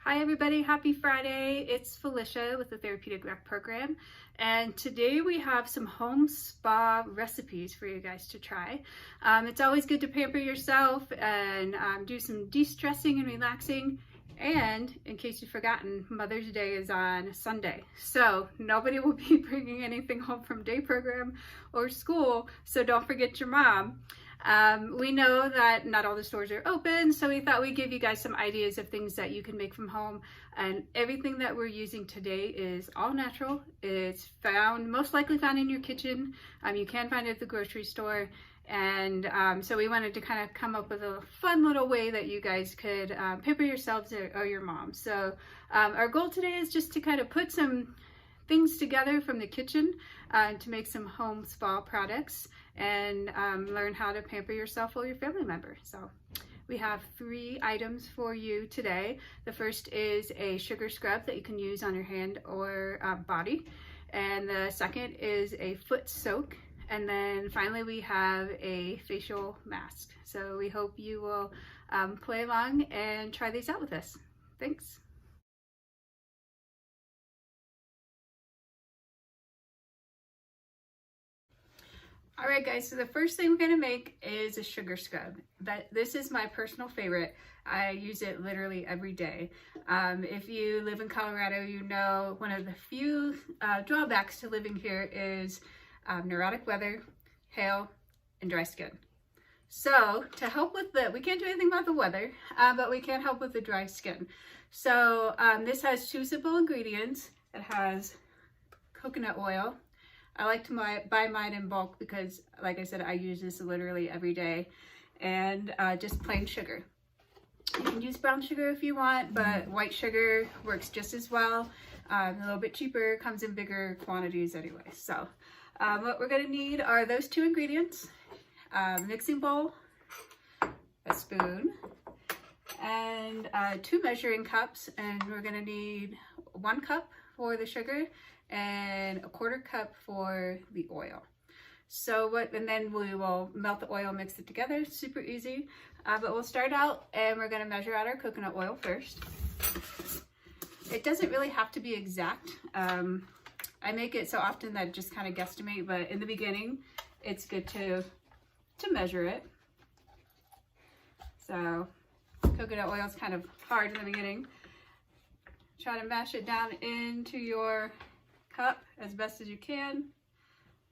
Hi everybody, happy Friday. It's Felicia with the Therapeutic Rec Program, and today we have some home spa recipes for you guys to try. It's always good to pamper yourself and do some de-stressing and relaxing. And in case you've forgotten, Mother's Day is on Sunday, so nobody will be bringing anything home from day program or school, so don't forget your mom. We know that not all the stores are open, so we thought we'd give you guys some ideas of things that you can make from home. And everything that we're using today is all natural. It's most likely found in your kitchen. You can find it at the grocery store. And so we wanted to kind of come up with a fun little way that you guys could pamper yourselves or your mom. So our goal today is just to kind of put some things together from the kitchen to make some home spa products and learn how to pamper yourself or your family member. So we have 3 items for you today. The first is a sugar scrub that you can use on your hand or body. And the second is a foot soak. And then finally we have a facial mask. So we hope you will play along and try these out with us. Thanks. All right guys, so the first thing we're gonna make is a sugar scrub. This is my personal favorite. I use it literally every day. If you live in Colorado, you know one of the few drawbacks to living here is neurotic weather, hail, and dry skin. So to help with we can't do anything about the weather, but we can help with the dry skin. So this has 2 simple ingredients. It has coconut oil. I like to buy mine in bulk because, like I said, I use this literally every day, and just plain sugar. You can use brown sugar if you want, but white sugar works just as well. A little bit cheaper, comes in bigger quantities anyway. So what we're going to need are those 2 ingredients, mixing bowl, a spoon, and 2 measuring cups, and we're going to need 1 cup for the sugar and 1/4 cup for the oil. And then we will melt the oil, mix it together. Super easy. But we'll start out and we're going to measure out our coconut oil first. It doesn't really have to be exact. I make it so often that I just kind of guesstimate, but in the beginning, it's good to measure it. So coconut oil is kind of hard in the beginning. Try to mash it down into your cup as best as you can.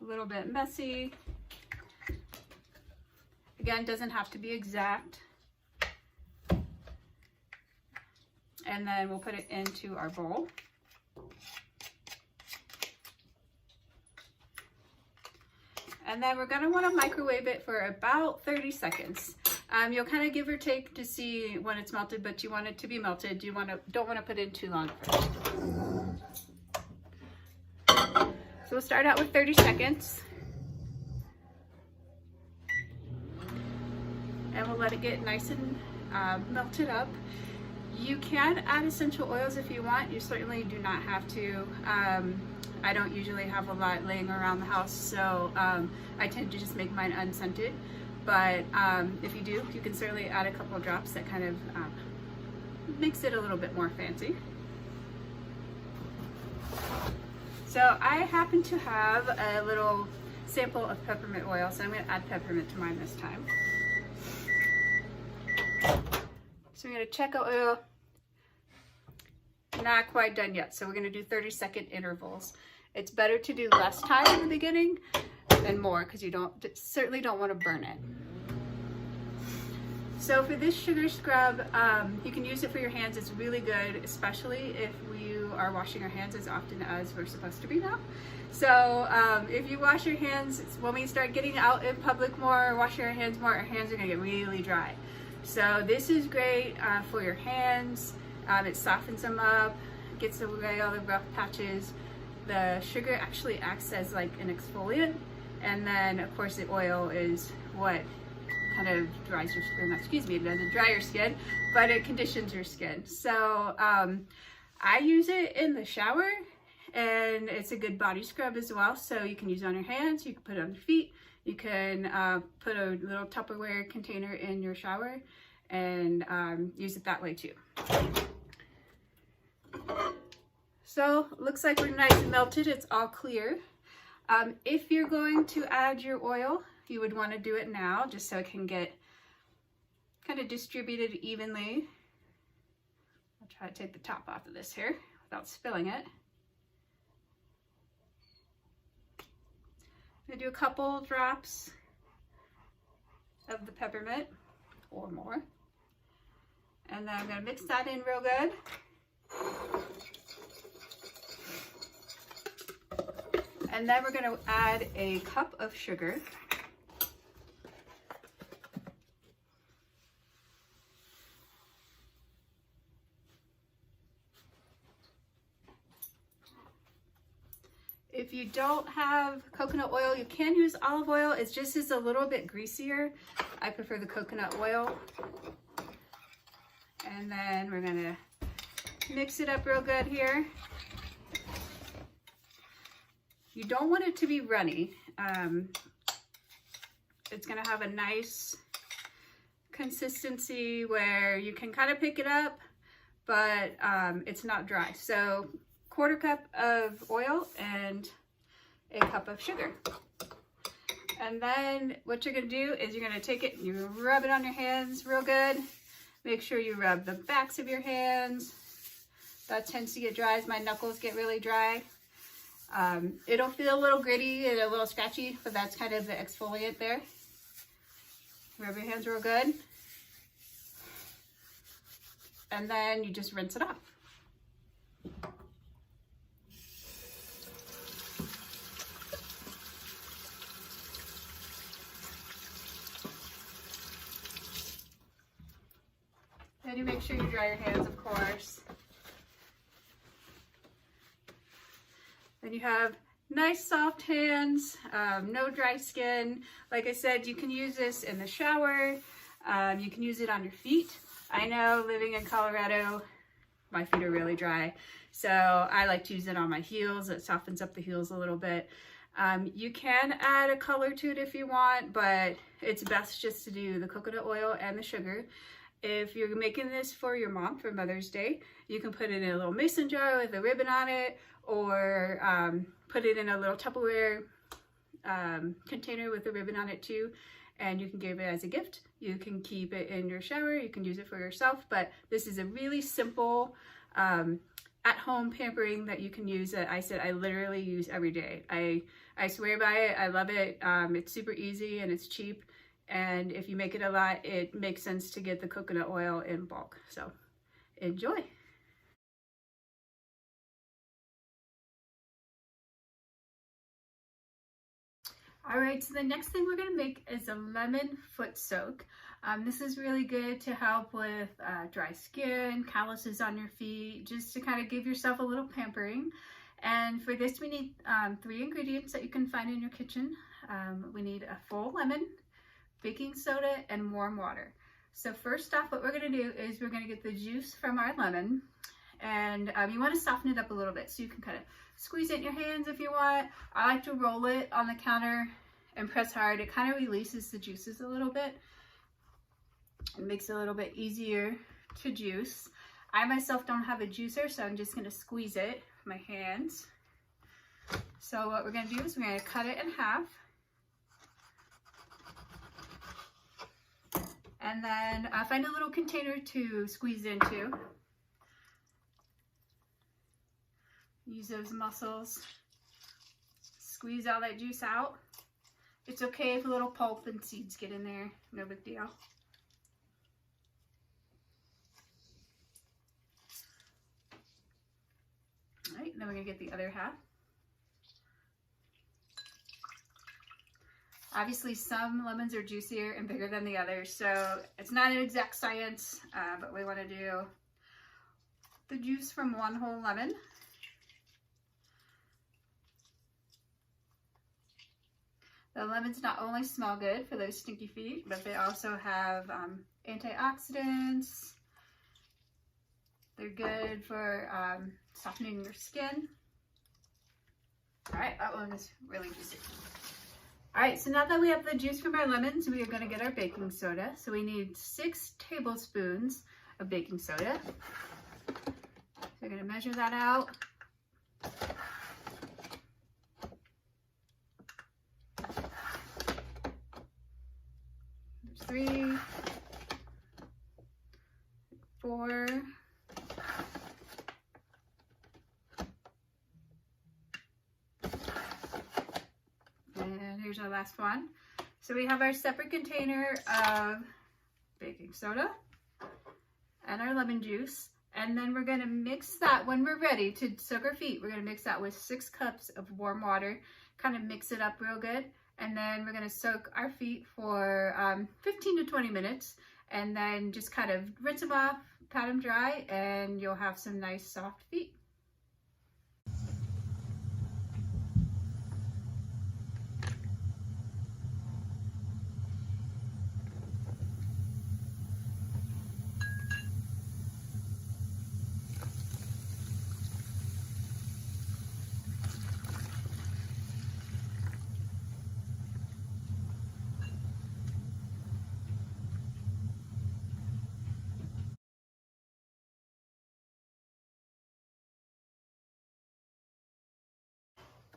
A little bit messy. Again, doesn't have to be exact. And then we'll put it into our bowl. And then we're going to want to microwave it for about 30 seconds. You'll kind of give or take to see when it's melted, but you want it to be melted. You don't want to put in too long first. So we'll start out with 30 seconds. And we'll let it get nice and melted up. You can add essential oils if you want. You certainly do not have to. I don't usually have a lot laying around the house, so I tend to just make mine unscented. But if you do, you can certainly add a couple of drops. That kind of makes it a little bit more fancy. So I happen to have a little sample of peppermint oil, so I'm going to add peppermint to mine this time. So we're going to check our oil. Not quite done yet, so we're going to do 30-second intervals. It's better to do less time in the beginning than more, because you certainly don't want to burn it. So for this sugar scrub, you can use it for your hands. It's really good, especially if you are washing your hands as often as we're supposed to be now. So if you wash your hands, when we start getting out in public more, washing our hands more, our hands are gonna get really dry. So this is great for your hands. It softens them up, gets away all the rough patches. The sugar actually acts as like an exfoliant. And then of course the oil is what kind of dries your skin. Excuse me, it doesn't dry your skin, but it conditions your skin. So I use it in the shower, and it's a good body scrub as well. So you can use it on your hands, you can put it on your feet, you can put a little Tupperware container in your shower and use it that way too. So looks like we're nice and melted. It's all clear. If you're going to add your oil, you would want to do it now just so it can get kind of distributed evenly. I'll try to take the top off of this here without spilling it. I'm going to do a couple drops of the peppermint or more. And then I'm going to mix that in real good. And then we're going to add a cup of sugar. If you don't have coconut oil, you can use olive oil. It's just a little bit greasier. I prefer the coconut oil. And then we're going to mix it up real good here. You don't want it to be runny. It's going to have a nice consistency where you can kind of pick it up, but it's not dry. So 1/4 cup of oil and a cup of sugar. And then what you're going to do is you're going to take it and you rub it on your hands real good. Make sure you rub the backs of your hands. That tends to get dry as my knuckles get really dry. It'll feel a little gritty and a little scratchy, but that's kind of the exfoliant there. Rub your hands real good. And then you just rinse it off. Then you make sure you dry your hands, of course. Then you have nice soft hands, no dry skin. Like I said, you can use this in the shower. You can use it on your feet. I know living in Colorado, my feet are really dry. So I like to use it on my heels. It softens up the heels a little bit. You can add a color to it if you want, but it's best just to do the coconut oil and the sugar. If you're making this for your mom for Mother's Day, you can put it in a little mason jar with a ribbon on it, or put it in a little Tupperware container with a ribbon on it too, and you can give it as a gift. You can keep it in your shower, you can use it for yourself, but this is a really simple at-home pampering that you can use that I literally use every day. I swear by it. I love it. It's super easy and it's cheap. And if you make it a lot, it makes sense to get the coconut oil in bulk. So enjoy. All right, so the next thing we're gonna make is a lemon foot soak. This is really good to help with dry skin, calluses on your feet, just to kind of give yourself a little pampering. And for this, we need 3 ingredients that you can find in your kitchen. We need a full lemon, baking soda, and warm water. So first off, what we're gonna do is we're gonna get the juice from our lemon, and you wanna soften it up a little bit. So you can kind of squeeze it in your hands if you want. I like to roll it on the counter and press hard. It kind of releases the juices a little bit. It makes it a little bit easier to juice. I myself don't have a juicer, so I'm just gonna squeeze it with my hands. So what we're gonna do is we're gonna cut it in half. And then find a little container to squeeze into. Use those muscles. Squeeze all that juice out. It's okay if a little pulp and seeds get in there. No big deal. All right, then we're gonna get the other half. Obviously, some lemons are juicier and bigger than the others, so it's not an exact science, but we want to do the juice from 1 whole lemon. The lemons not only smell good for those stinky feet, but they also have antioxidants. They're good for softening your skin. All right, that one is really juicy. All right, so now that we have the juice from our lemons, we are going to get our baking soda. So we need 6 tablespoons of baking soda. So we're going to measure that out. There's 3, 4, and here's our last one. So we have our separate container of baking soda and our lemon juice. And then we're gonna mix that when we're ready to soak our feet. We're gonna mix that with 6 cups of warm water, kind of mix it up real good. And then we're gonna soak our feet for 15 to 20 minutes and then just kind of rinse them off, pat them dry, and you'll have some nice soft feet.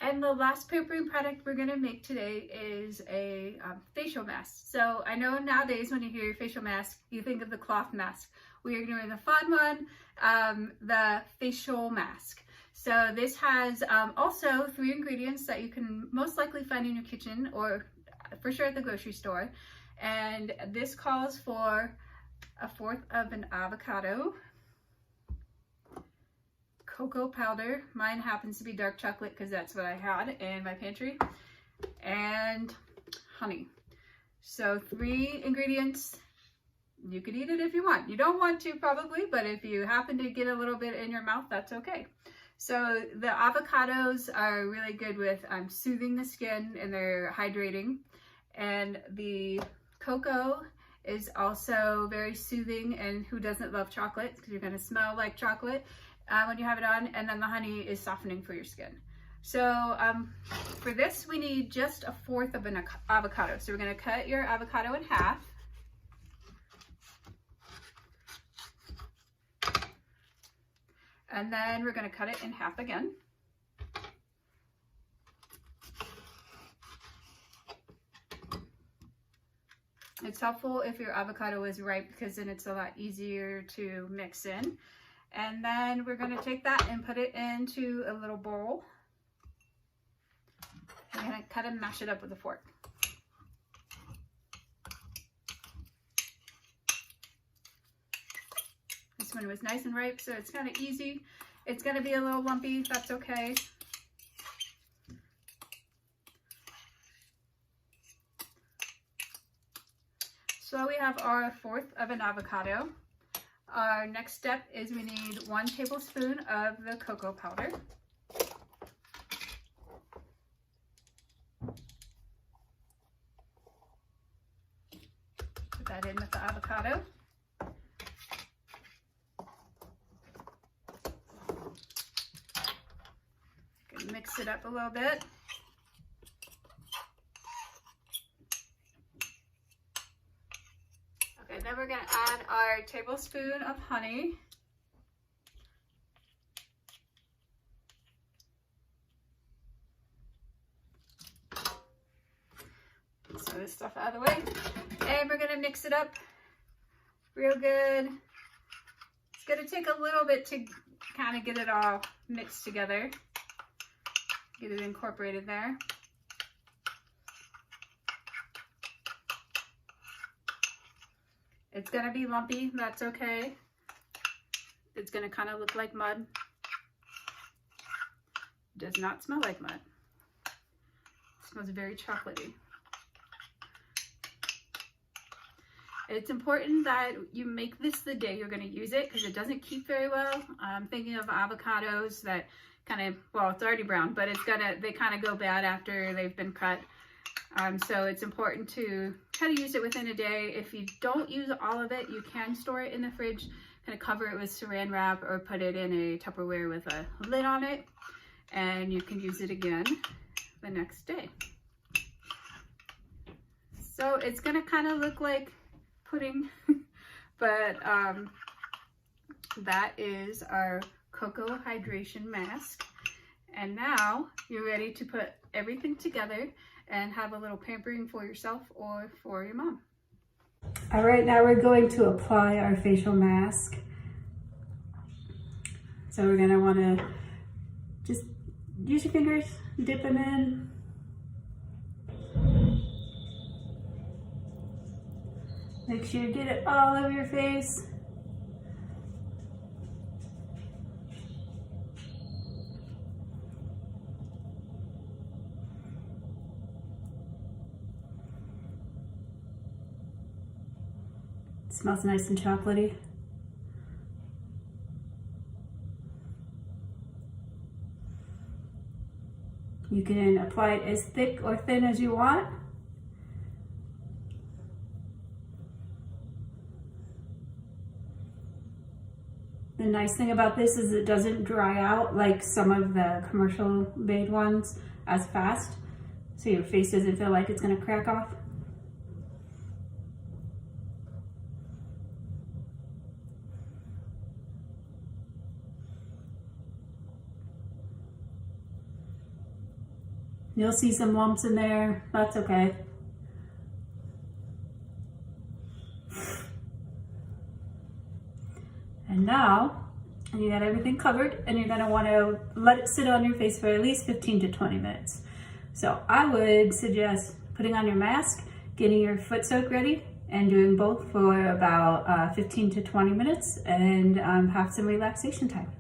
And the last pampering product we're gonna make today is a facial mask. So I know nowadays when you hear facial mask, you think of the cloth mask. We are doing the fun one, the facial mask. So this has also 3 ingredients that you can most likely find in your kitchen or for sure at the grocery store. And this calls for 1/4 of an avocado, cocoa powder, mine happens to be dark chocolate because that's what I had in my pantry, and honey. So 3 ingredients. You could eat it if you want. You don't want to probably, but if you happen to get a little bit in your mouth, that's okay. So the avocados are really good with soothing the skin and they're hydrating, and the cocoa is also very soothing, and who doesn't love chocolate, because you're going to smell like chocolate when you have it on, and then the honey is softening for your skin. So for this we need just 1/4 of an avocado. So we're going to cut your avocado in half. And then we're going to cut it in half again. It's helpful if your avocado is ripe because then it's a lot easier to mix in. And then we're going to take that and put it into a little bowl. We're going to kind of mash it up with a fork. This one was nice and ripe, so it's kind of easy. It's going to be a little lumpy, that's okay. So we have our 1/4 of an avocado. Our next step is we need 1 tablespoon of the cocoa powder. Put that in with the avocado. Mix it up a little bit. Okay, then we're going to add our tablespoon of honey. So this stuff out of the way. And we're going to mix it up real good. It's going to take a little bit to kind of get it all mixed together. Get it incorporated there. It's going to be lumpy, that's okay. It's going to kind of look like mud. Does not smell like mud. It smells very chocolatey. It's important that you make this the day you're going to use it because it doesn't keep very well. I'm thinking of avocados that kind of, well, it's already brown, but they kind of go bad after they've been cut. So it's important to try to use it within a day. If you don't use all of it, you can store it in the fridge, kind of cover it with saran wrap or put it in a Tupperware with a lid on it, and you can use it again the next day. So it's gonna kind of look like pudding, but that is our cocoa hydration mask. And now you're ready to put everything together and have a little pampering for yourself or for your mom. All right, now we're going to apply our facial mask. So we're gonna wanna just use your fingers, dip them in. Make sure you get it all over your face. It smells nice and chocolatey. You can apply it as thick or thin as you want. The nice thing about this is it doesn't dry out like some of the commercial made ones as fast, so your face doesn't feel like it's gonna crack off. You'll see some lumps in there, that's okay. And now, you got everything covered, and you're gonna wanna let it sit on your face for at least 15 to 20 minutes. So I would suggest putting on your mask, getting your foot soak ready, and doing both for about 15 to 20 minutes, and have some relaxation time.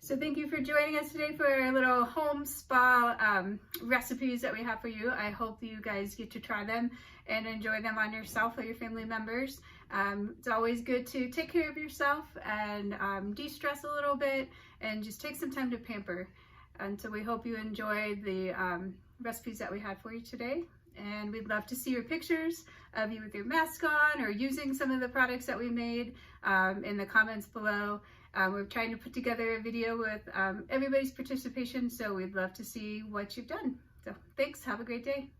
So thank you for joining us today for our little home spa recipes that we have for you. I hope you guys get to try them and enjoy them on yourself or your family members. It's always good to take care of yourself and de-stress a little bit and just take some time to pamper. And so we hope you enjoy the recipes that we had for you today. And we'd love to see your pictures of you with your mask on or using some of the products that we made in the comments below. We're trying to put together a video with everybody's participation, so we'd love to see what you've done. So thanks, have a great day.